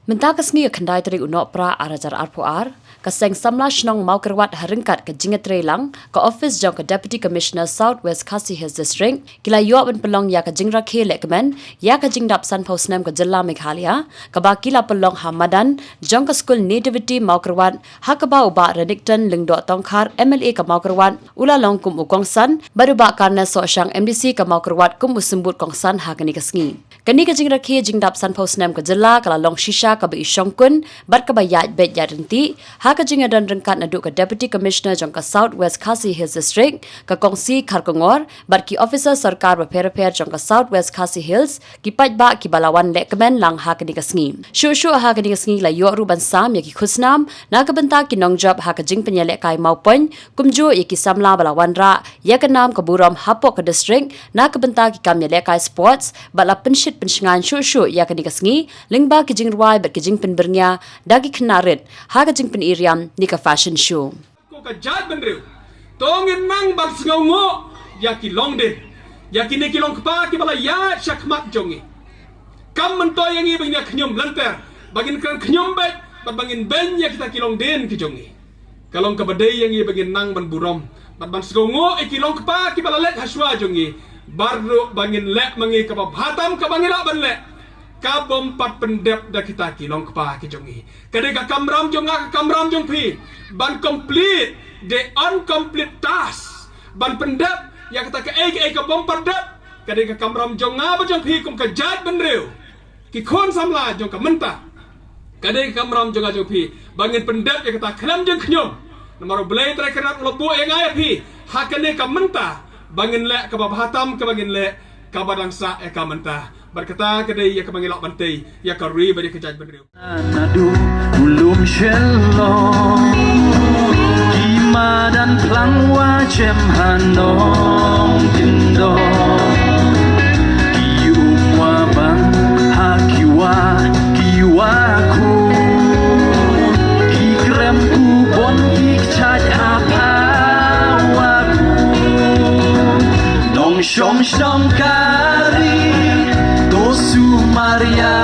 Mentah kesngi kendai teri unok pra arajar arpuar, kaseng samla shnong mau kerwat haringkat ke jingat lang ke office jong ke Deputy Commissioner South West Khasi Hills District, kila yuak ben pelong ya ke jingra ke lekmen, ya ke jingdap san pausnam ke Jela Meghalaya, ke bakila pelong Hamadan, jong ke School Nativity mau kerwat, hakaba uba Redington lingdo tongkar MLA ke mau kerwat, ula long kum ukongsan, baru bak karena sosyang MDC ke mau kerwat kum usembut kongsan hakani kesngi. Kani ke jingra ke jingdap san pausnam ke Jela kala long shisha ka bei syongkun bat ka bayat bet ya renti ha ka jinga dan rengkat naduk ke Deputy Commissioner jong ka South West Khasi Hills District ka kongsi kharkongor bat ki officer sarkar repair jong ka South West Khasi Hills ki pat ba ki balawan lekmen lang ha ka ni kasngi shu ha ka ni kasngi la yo ru ban sam ya ki khusnam na ka benta ki nong job ha ka jing penyelek kai mau pen kumjo ya ki samla balawan ra ya ka nam ka buram hapok ka district na ka benta ki kam yelek kai sports bala penshit pensngan shu ya ka ni kasngi lingba ki jing ruai bat ki jing pen bernya dagi kenarit ha ka jing pen iriam ni ka fashion show ko ka jad benreu tongin nang bal sngongo ya ki long de ya ki ne ki long pa ki bala ya shakmat jongi kam men to yang i bang ya khnyom lanter bagin kan khnyom bet bat bangin ben ya kita ki long den ki jongi kalong ka badai yang i bagin nang ban burom bat ban sngongo e ki long pa ki bala let haswa jongi baru bangin lek mangi ka bhatam ka bangila ban lek kabom pat pendep da kita ki long kpa ki jongi kade ka kamram jonga ka kamram jong pi ban complete the incomplete task ban pendep ya kita ka ka bom pendep kade ka kamram jonga ba jong pi kum ka jat benreu ki khon samla jong ka menta kade ka kamram jonga jong pi bangin pendep ya kita khnam jong khnyom namaro blai tra krat lo bo yang ai pi hakane ka menta bangin le ka bahatam ka bangin le ka badangsa ka menta berkata kedai ya kemangilak bantai ya kari bagi kejaj benriu nadu ulum shello kima dan plangwa cem hanong tindo kiumwa bang kiwa ku kikrem ku bon kicaj apa waku dong shom kari Maria